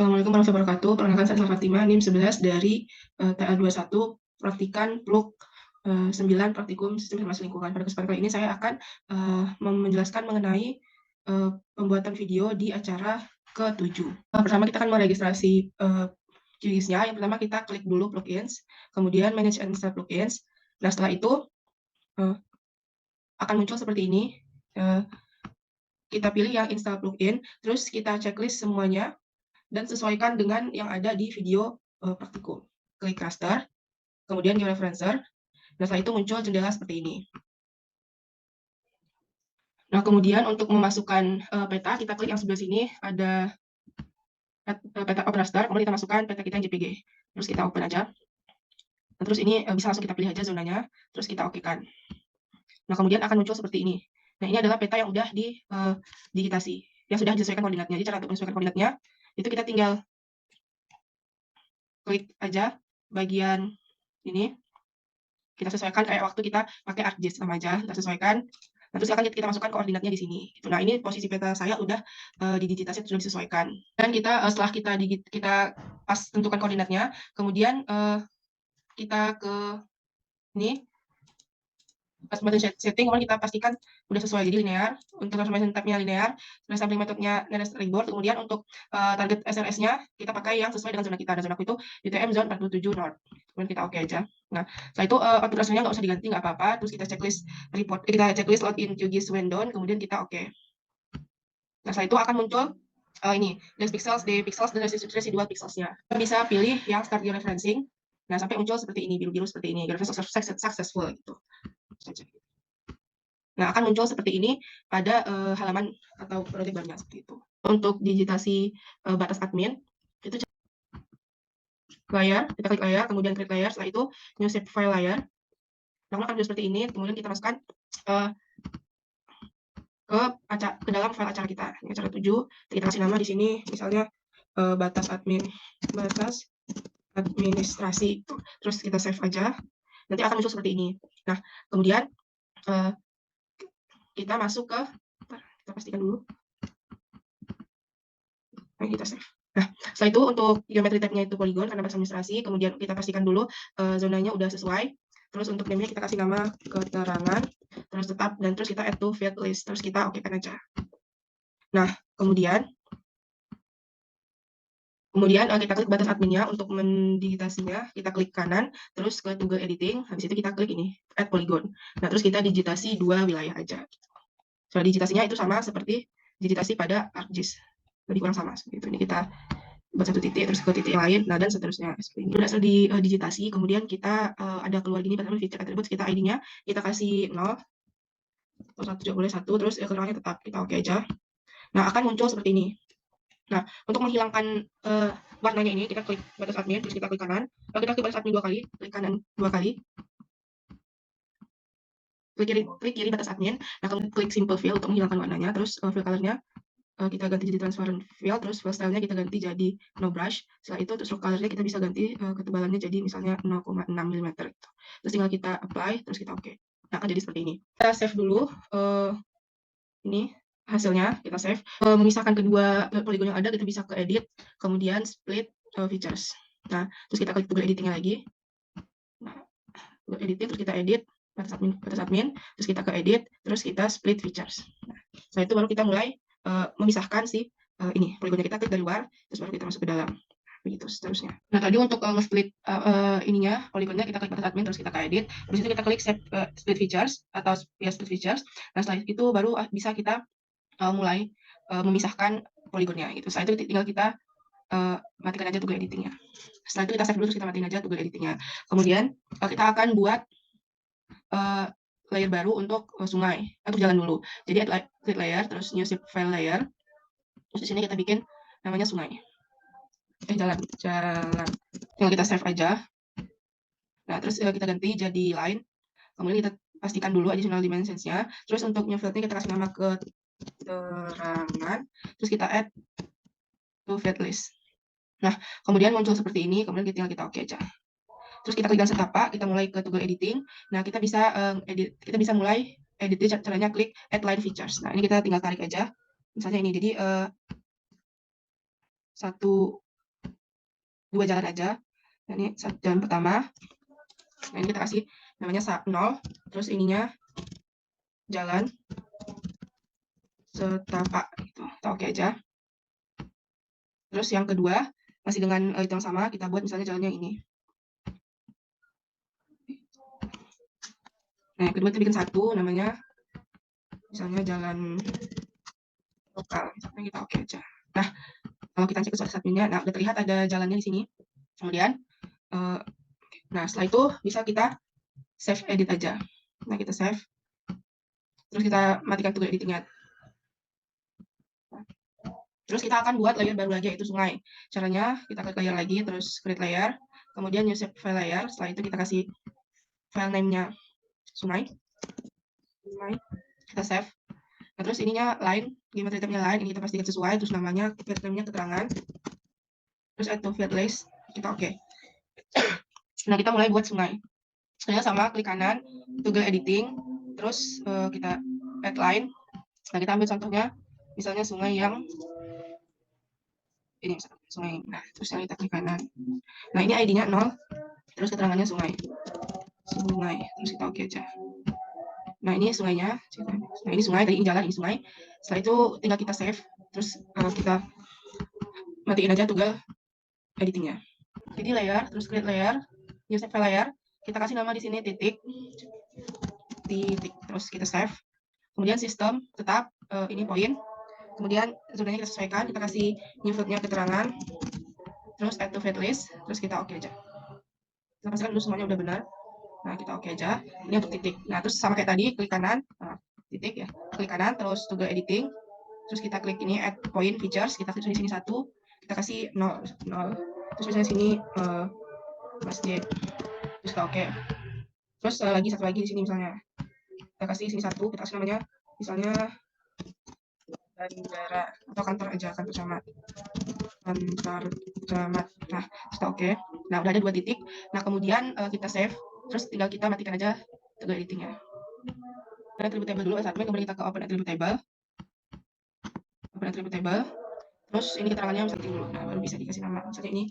Assalamualaikum warahmatullahi wabarakatuh. Perkenalkan saya Fatima, NIM 11 dari TA21 Praktikan PLUK 9 Praktikum Sistem Informasi Lingkungan. Pada kesempatan kali ini saya akan menjelaskan mengenai pembuatan video di acara ke-7. Pertama kita akan meregistrasi QGIS-nya. Yang pertama kita klik dulu plugins, kemudian manage and install plugins. Nah setelah itu akan muncul seperti ini. Kita pilih yang install plugin, terus kita checklist semuanya dan sesuaikan dengan yang ada di video praktikum. Klik raster, kemudian georeferencer. Nah, setelah itu muncul jendela seperti ini. Nah, kemudian untuk memasukkan peta, kita klik yang sebelah sini, ada peta open raster, kemudian kita masukkan peta kita yang JPG. Terus kita open aja. Nah, terus ini bisa langsung kita pilih aja zonanya, terus kita oke-kan. Nah, kemudian akan muncul seperti ini. Nah, ini adalah peta yang udah digitasi, yang sudah disesuaikan koordinatnya. Jadi cara untuk menyesuaikan koordinatnya, itu kita tinggal klik aja bagian ini, kita sesuaikan kayak waktu kita pakai ArcGIS sama aja, kita sesuaikan. Nah, terus akan kita masukkan koordinatnya di sini. Nah, ini posisi peta saya udah didigitasi, sudah disesuaikan. Dan kita setelah kita pas tentukan koordinatnya, kemudian kita ke ini, pas button setting, kemudian kita pastikan udah sesuai, jadi linear. Untuk transformation type-nya linear, sampling metode-nya nearest storyboard. Kemudian untuk target SRS-nya kita pakai yang sesuai dengan zona kita. Dan zona aku itu UTM zone 47 North. Kemudian kita oke aja. Nah, setelah itu output rasternya nggak usah diganti, nggak apa-apa. Terus kita checklist report, kita checklist login QGIS window, kemudian kita oke. Nah, setelah itu akan muncul ini depth pixels, day pixels, dan residual pixelsnya. Kita bisa pilih yang start georeferencing. Nah, sampai muncul seperti ini, biru-biru seperti ini, georeferencing successful gitu. Nah, akan muncul seperti ini pada halaman atau project barunya seperti itu. Untuk digitasi batas admin, itu layar, kita klik layar, kemudian klik layar, setelah itu new shape file layar. Nah, akan muncul seperti ini, kemudian kita masukkan ke dalam file acara kita. Ini acara 7, kita kasih nama di sini, misalnya batas administrasi. Terus kita save aja, nanti akan muncul seperti ini. Nah, kemudian kita masuk ke, kita pastikan dulu. Nah, kita save. Nah, setelah itu untuk geometri type-nya itu poligon karena bahasa administrasi, kemudian kita pastikan dulu zonanya udah sesuai. Terus untuk name-nya kita kasih nama keterangan, terus tetap, dan terus kita add to field list, terus kita oke-kan aja. Nah, kemudian kita klik batas adminnya untuk mendigitasinya, kita klik kanan, terus ke toggle editing, habis itu kita klik ini, add polygon. Nah, terus kita digitasi 2 wilayah aja. Soal digitasinya itu sama seperti digitasi pada ArcGIS, lebih kurang sama seperti itu. Ini kita buat satu titik, terus ke titik yang lain, nah dan seterusnya. Ini udah selesai digitasi, kemudian kita ada keluar gini, pertama feature attributes, kita ID-nya, kita kasih 0, atau 1 juga boleh 1, terus keterangannya tetap, kita oke aja. Nah, akan muncul seperti ini. Nah, untuk menghilangkan warnanya ini, kita klik batas admin, terus kita klik kanan. Lalu kita klik batas admin 2 kali, klik kanan 2 kali. Klik kiri batas admin, nah kemudian klik simple fill untuk menghilangkan warnanya, terus fill color-nya kita ganti jadi transparent fill, terus fill style-nya kita ganti jadi no brush. Setelah itu terus stroke color-nya kita bisa ganti ketebalannya jadi misalnya 0,6 mm gitu. Terus tinggal kita apply, terus kita oke. Nah, akan jadi seperti ini. Kita save dulu ini hasilnya, kita save. Memisahkan kedua polygon yang ada, kita bisa ke edit, kemudian split features. Nah, terus kita klik toggle editing-nya lagi. Nah, toggle editing, terus kita edit batas admin, terus kita ke edit, terus kita split features. Nah, setelah itu baru kita mulai memisahkan si ini poligonnya, kita klik dari luar, terus baru kita masuk ke dalam, begitu seterusnya. Nah, tadi untuk split ininya poligonnya, kita klik batas admin, terus kita ke edit, habis itu kita klik split features atau ya split features. Nah, setelah itu baru bisa kita mulai memisahkan poligonnya gitu. Setelah itu tinggal kita matikan aja toggle editingnya. Setelah itu kita save dulu, terus kita matiin aja toggle editingnya. Kemudian kita akan buat layer baru untuk sungai, untuk jalan dulu. Jadi add layer, terus new shape file layer. Terus di sini kita bikin namanya sungai. Jalan. Tinggal kita save aja. Nah, terus kita ganti jadi line. Kemudian kita pastikan dulu additional dimensions-nya. Terus untuk new field-nya kita kasih nama keterangan. Terus kita add to field list. Nah, kemudian muncul seperti ini. Kemudian tinggal kita oke aja. Terus kita klik dan setapak, kita mulai ke toggle editing. Nah, kita bisa mulai edit, caranya klik add line features. Nah, ini kita tinggal tarik aja. Misalnya ini, jadi satu 2 jalan aja. Nah, ini jalan pertama. Nah, ini kita kasih namanya 0, terus ininya jalan setapak gitu. Kita oke aja. Terus yang kedua, masih dengan itu yang sama, kita buat misalnya jalannya ini. Nah, yang kedua kita bikin satu, namanya misalnya jalan lokal. Misalnya kita oke aja. Nah, kalau kita cek ke source adminnya, nah udah terlihat ada jalannya di sini. Kemudian, nah setelah itu bisa kita save edit aja. Nah, kita save. Terus kita matikan toggle editingnya. Terus kita akan buat layer baru lagi, yaitu sungai. Caranya, kita klik layer lagi, terus create layer. Kemudian new save file layer. Setelah itu kita kasih file name-nya sungai. Kita save. Nah, terus ininya line, geometry tab-nya line, ini kita pastikan sesuai, terus namanya, field name-nya keterangan. Terus add to field list, kita oke. Nah, kita mulai buat sungai. Saya sama klik kanan, toggle editing, terus kita add line. Nah, kita ambil contohnya, misalnya sungai yang ini, misalnya sungai. Nah, terus kita klik kanan. Nah, ini ID-nya 0, terus keterangannya sungai. Sungai, terus kita oke aja. Nah, ini sungainya. Nah, ini sungai, tadi ini jalan, ini sungai. Setelah itu tinggal kita save, terus kita matiin aja toggle editingnya. Jadi layer, terus create layer, new save file layer. Kita kasih nama di sini titik, terus kita save. Kemudian sistem tetap ini poin. Kemudian zonanya kita sesuaikan, kita kasih new field-nya keterangan, terus add to field list, terus kita oke aja. Kita pastikan dulu semuanya udah benar. Nah, kita oke aja. Ini untuk titik. Nah, terus sama kayak tadi, klik kanan, titik ya, klik kanan, terus toggle editing, terus kita klik ini add point features, kita klik di sini 1, kita kasih 0, terus misalnya sini masjid, terus kita oke. Terus lagi satu lagi di sini misalnya, kita kasih sini 1, kita kasih namanya misalnya bandara atau kantor aja, kantor camat. Nah, kita oke. Nah, udah ada 2 titik. Nah, kemudian kita save, terus tinggal kita matikan aja toggle editingnya. Open attribute table dulu, admin, kemudian kita ke open attribute table. Open attribute table. Terus ini keterangannya misalnya dulu. Nah, baru bisa dikasih nama. Misalnya ini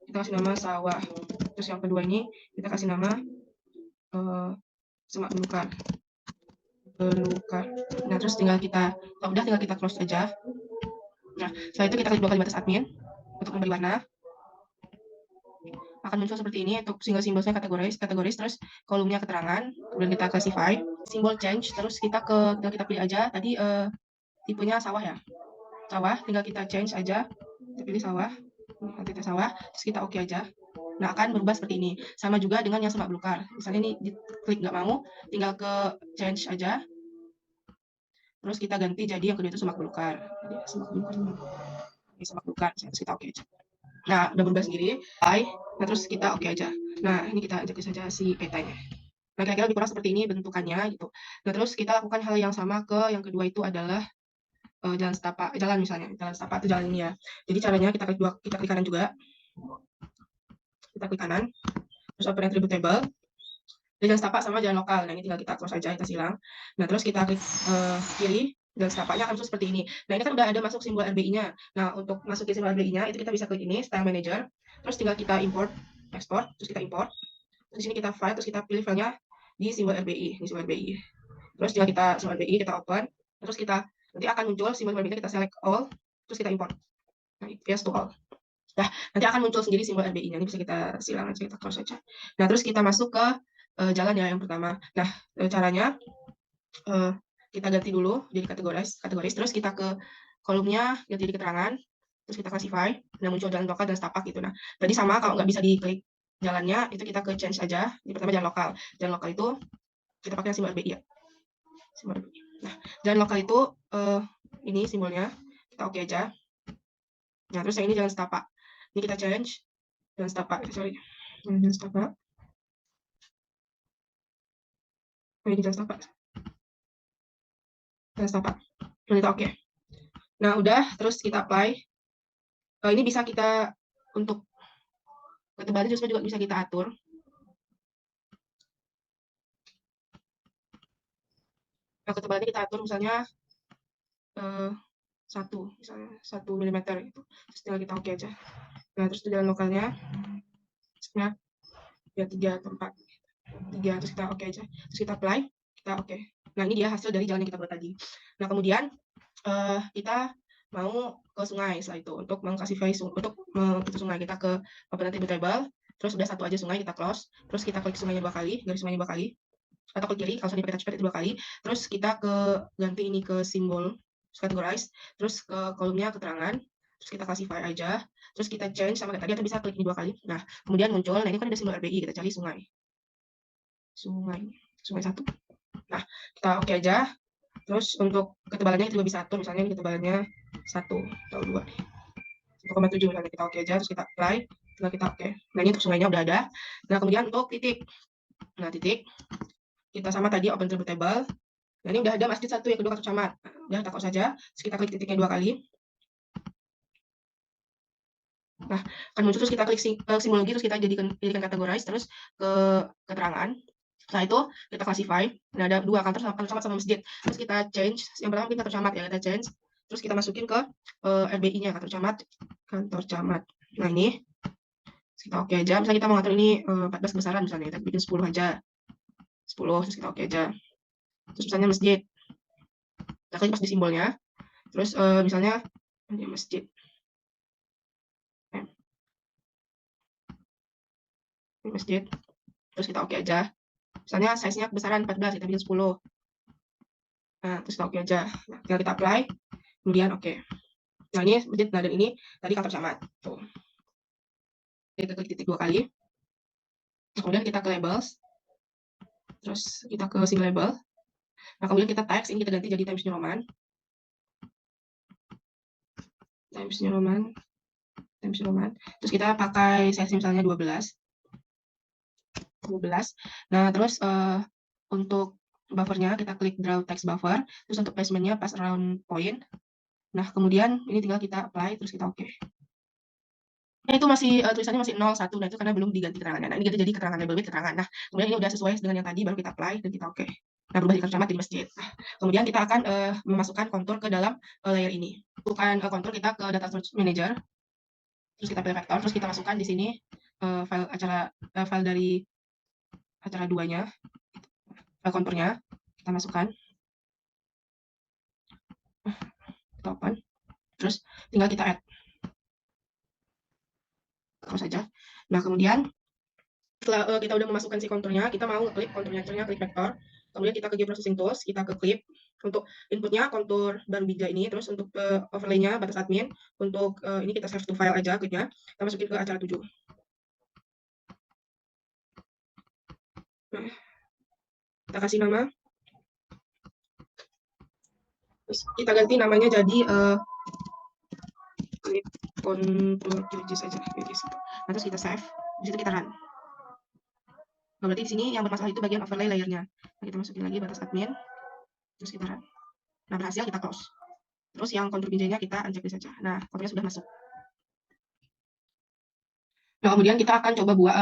kita kasih nama sawah. Terus yang kedua ini kita kasih nama semak belukar. Nah, terus tinggal kita, kalau udah tinggal kita close aja. Nah, setelah itu kita klik 2 kali batas admin untuk memberi warna. Akan muncul seperti ini untuk single symbolsnya kategoris, terus kolomnya keterangan, kemudian kita classify, simbol change, terus kita pilih aja tadi tipenya sawah ya, sawah, tinggal kita change aja, kita pilih sawah, nanti kita sawah, terus kita oke aja. Nah, akan berubah seperti ini. Sama juga dengan yang semak belukar. Misalnya ini diklik nggak mau, tinggal ke change aja, terus kita ganti jadi yang kedua itu semak belukar. Jadi, semak belukar, terus kita oke aja. Nah, udah berubah sendiri. Nah, terus kita oke aja. Nah, ini kita ajak saja si petanya. Nah, kira-kira lebih kurang seperti ini bentukannya gitu. Nah, terus kita lakukan hal yang sama ke yang kedua itu adalah jalan setapak, jalan misalnya, jalan setapak itu jalan ini ya. Jadi caranya kita klik kanan juga. Kita klik kanan, terus open attribute table. Jalan setapak sama jalan lokal. Nah, ini tinggal kita close aja, kita silang. Nah, terus kita klik kiri, jalan setapaknya akan seperti ini. Nah, ini kan udah ada masuk simbol RBI-nya. Nah, untuk masukin simbol RBI-nya, itu kita bisa klik ini, Style Manager. Terus tinggal kita import, export, terus kita import. Terus di sini kita file, terus kita pilih filenya di simbol RBI, di simbol RBI. Terus tinggal kita simbol RBI, kita open. Terus kita, nanti akan muncul simbol RBI, kita select all, terus kita import. Nah, yes to all. Nah, nanti akan muncul sendiri simbol RBI-nya. Ini bisa kita silang aja, kita close aja. Nah, terus kita masuk ke jalan ya yang pertama. Nah, caranya kita ganti dulu jadi kategoris, terus kita ke kolomnya ganti jadi keterangan, terus kita classify, dan muncul jalan lokal dan setapak gitu. Nah, tadi sama kalau nggak bisa diklik jalannya, itu kita ke change aja. Ini pertama jalan lokal. Jalan lokal itu kita pakai simbol RBI ya. Simbol RBI. Nah, jalan lokal itu ini simbolnya, kita oke aja. Nah, terus yang ini jalan setapak. Ini kita change jalan setapak, sorry. Jalan setapak. Oh, ini jalan setapak. Jalan setapak. Nah, kita oke. Nah, udah, terus kita apply. Ini bisa kita untuk ketebalan juga bisa kita atur. Nah, ketebalannya kita atur misalnya 1 misalnya 1 milimeter gitu. Terus tinggal kita oke aja. Nah, terus jalan lokalnya sebenarnya ya 3 atau 4. 3, terus kita oke aja. Terus kita apply, kita oke. Nah, ini dia hasil dari jalan yang kita buat tadi. Nah, kemudian kita mau ke sungai setelah itu untuk mengclassify untuk itu sungai kita ke open attribute table. Terus udah satu aja sungai kita close. Terus kita klik sungainya 2 kali, garis sungainya 2 kali. Atau klik kiri kalau pakai touchpad itu 2 kali. Terus kita ganti ini ke simbol categorize, terus ke kolomnya keterangan, terus kita classify aja, terus kita change sama kayak tadi atau bisa klik ini 2 kali. Nah, kemudian muncul, nah ini kan ada simbol RBI, kita cari sungai. Sungai 1. Nah, kita oke aja. Terus untuk ketebalannya kita bisa atur, misalnya ini ketebalannya 1 atau 2 nih. 1,7 misalnya kita oke aja, terus kita apply, tinggal kita oke. Nah, ini untuk sungainya udah ada. Nah, kemudian untuk titik. Nah, titik kita sama tadi open attribute table. Nah, ini udah ada masjid 1 yang kedua kartu camat. Udah takut saja. Terus kita klik titiknya 2 kali. Nah, akan muncul terus kita klik simbologi, terus kita jadikan categorize, terus ke keterangan. Setelah itu kita classify. Nah, ada 2 kantor camat sama masjid. Terus kita change. Yang pertama mungkin kantor camat ya, kita change. Terus kita masukin ke RBI-nya kantor camat. Nah, ini kita oke aja. Misalnya kita mau ngatur ini 14 besaran misalnya, kita bikin 10 aja. 10, terus kita oke aja. Terus misalnya masjid. Kita klik pas di simbolnya. Terus misalnya ini masjid. Ini masjid. Terus kita oke aja. Misalnya size-nya besaran 14, kita bikin 10. Nah, terus kita oke aja. Nah, tinggal kita apply. Kemudian oke. Nah, ini masjid. Nah, dan ini tadi kantor camat. Tuh. Kita klik titik 2 kali. Kemudian kita ke labels. Terus kita ke single label. Nah, kemudian kita text. Ini kita ganti jadi Times New Roman. Times New Roman. Terus kita pakai size misalnya 12. Nah, terus untuk buffernya kita klik draw text buffer. Terus untuk placementnya pas around point. Nah, kemudian ini tinggal kita apply. Terus kita oke. Nah, itu masih tulisannya masih 0, 1. Nah, itu karena belum diganti keterangannya. Nah, ini ganti jadi keterangan label with keterangan. Nah, kemudian ini udah sesuai dengan yang tadi, baru kita apply dan kita oke. Nah, berubah dari camat jadi masjid. Nah, kemudian kita akan memasukkan kontur ke dalam layer ini. Bukan kontur, kita ke data source manager. Terus kita pilih vektor, terus kita masukkan di sini file dari acara 2-nya. File konturnya kita masukkan. Kita open. Terus tinggal kita add. Terus saja. Nah, kemudian setelah kita udah memasukkan si konturnya, kita mau ngeklik konturnya, klik vektor. Kemudian kita ke Geoprocessing Tools, kita ke Clip. Untuk inputnya kontur baru bija ini, terus untuk overlay-nya batas admin. Untuk ini kita save to file aja kliknya. Kita masukin ke acara 7. Nah, kita kasih nama. Terus kita ganti namanya jadi Clip Contour QGIS aja. Nah, terus kita save. Di situ kita run. Nah, berarti di sini yang bermasalah itu bagian overlay layernya. Nah, kita masukin lagi batas admin. Terus kita run. Nah, berhasil kita close. Terus yang kontur binjainya kita uncheck saja. Nah, konturnya sudah masuk. Nah, kemudian kita akan coba buat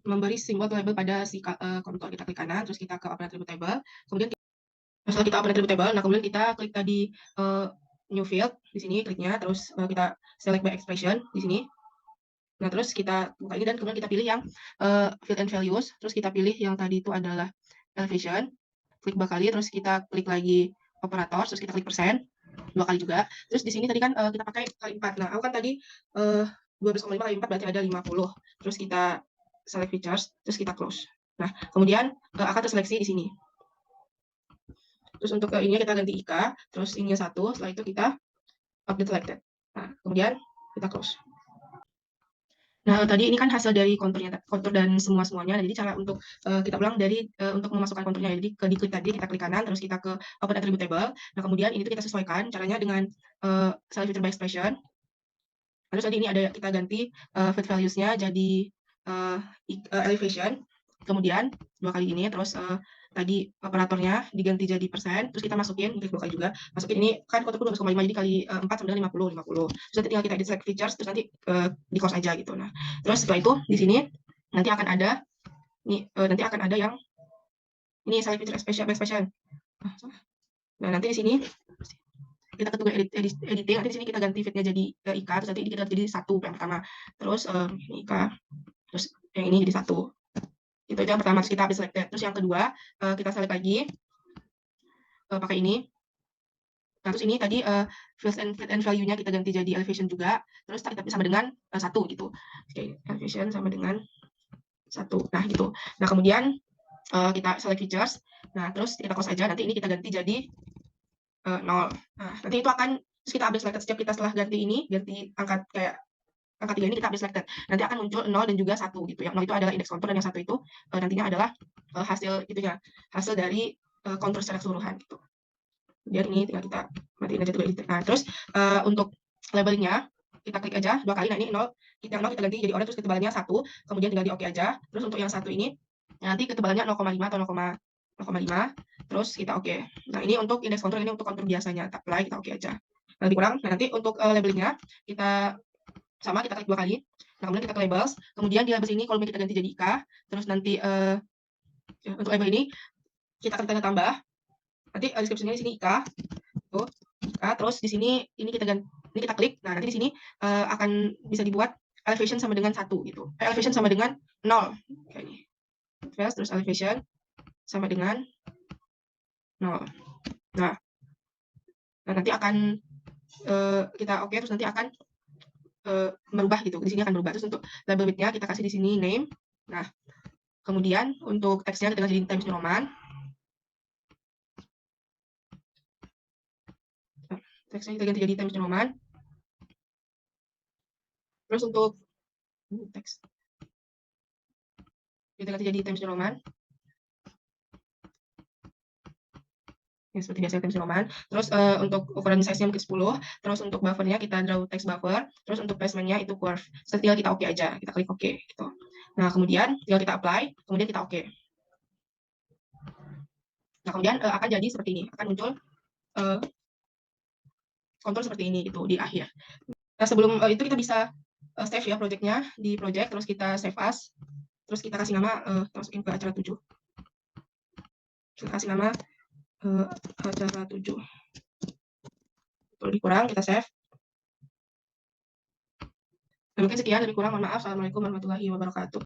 memberi simbol label pada si kontur. Kita klik kanan, terus kita ke open attribute table. Kemudian setelah kita open attribute table, nah kemudian kita klik tadi new field di sini kliknya, terus kita select by expression di sini. Nah, terus kita buka ini dan kemudian kita pilih yang field and values, terus kita pilih yang tadi itu adalah elevation. Klik 2 kali, terus kita klik lagi operator, terus kita klik persen 2 kali juga. Terus di sini tadi kan kita pakai kali 4. Nah, aku kan tadi 12,5 kali 4 berarti ada 50. Terus kita select features, terus kita close. Nah, kemudian akan terseleksi di sini. Terus untuk ininya kita ganti IK, terus ininya 1, setelah itu kita update selected. Nah, kemudian kita close. Nah, tadi ini kan hasil dari kontur dan semuanya. Jadi cara untuk kita ulang dari untuk memasukkan konturnya. Jadi di klik tadi kita klik kanan, terus kita ke open attribute table. Nah, kemudian ini kita sesuaikan caranya dengan select feature by expression. Terus tadi ini ada kita ganti field values-nya jadi elevation. Kemudian 2 kali ini, terus tadi operatornya diganti jadi persen, terus kita masukin, klik 2 kali juga, masukin ini kan kontur 12,5 jadi kali 4 sama dengan 50. Terus nanti tinggal kita edit select features, terus nanti di close aja gitu. Nah, terus setelah itu di sini nanti akan ada yang ini select feature expression. Nah, nanti di sini kita ke tugas editing, nanti di sini kita ganti feed-nya jadi IK, terus nanti ini kita jadi 1 yang pertama. Terus ini IK, terus yang ini jadi 1. Itu aja yang pertama, terus kita update selected. Terus yang kedua, kita select lagi pakai ini. Nah, terus ini tadi field and value-nya kita ganti jadi elevation juga. Terus tapi sama dengan 1 gitu. Oke, elevation sama dengan 1. Nah, gitu. Nah, kemudian kita select features. Nah, terus kita close aja. Nanti ini kita ganti jadi 0. Nah, nanti itu akan terus kita update selected setiap kita setelah ganti ini, ganti angka kayak angka 3 ini kita update selected. Nanti akan muncul 0 dan juga 1 gitu. Yang 0 itu adalah indeks kontur dan yang 1 itu nantinya adalah hasil itunya, hasil dari kontur secara keseluruhan gitu. Kemudian ini tinggal kita matiin aja tuh editor. Nah, terus untuk labelingnya kita klik aja 2 kali. Nah, ini 0, yang 0 kita ganti jadi orange, terus ketebalannya 1, kemudian tinggal di oke aja. Terus untuk yang 1 ini nanti ketebalannya 0,5 atau 0,5, terus kita oke. Nah, ini untuk indeks kontur, ini untuk kontur biasanya. Kita apply, kita oke aja. Nah, lebih kurang. Nah, nanti untuk labelingnya kita sama, kita klik 2 kali. Nah, kemudian kita ke labels. Kemudian di labels ini kolomnya kita ganti jadi IK. Terus nanti untuk label ini kita klik tanda tambah. Nanti deskripsinya di sini IK. Tuh, IK. Terus di sini ini kita ganti, ini kita klik. Nah, nanti di sini akan bisa dibuat elevation sama dengan 1 gitu. Elevation sama dengan 0 kayak ini. Terus elevation sama dengan 0. Nah, nanti akan kita oke, terus nanti akan merubah gitu. Di sini akan berubah. Terus untuk label width-nya kita kasih di sini name. Nah, kemudian untuk teksnya kita kasih di Times New Roman. Teksnya kita ganti jadi Times New Roman. Terus untuk teks kita ganti jadi Times New Roman. Ya, seperti biasa Times New Roman. Terus untuk ukuran size-nya mungkin 10. Terus untuk buffer-nya kita draw text buffer. Terus untuk placement-nya itu curve. Tinggal kita oke aja. Kita klik oke gitu. Nah, kemudian tinggal kita apply, kemudian kita oke. Nah, kemudian akan jadi seperti ini. Akan muncul kontur seperti ini gitu di akhir. Nah, sebelum itu kita bisa save ya project-nya di project, terus kita save as, terus kita kasih nama, masukin ke acara 7. Kita kasih nama acara 7. Lebih kurang kita save. Nah, mungkin sekian, lebih kurang mohon maaf. Assalamualaikum warahmatullahi wabarakatuh.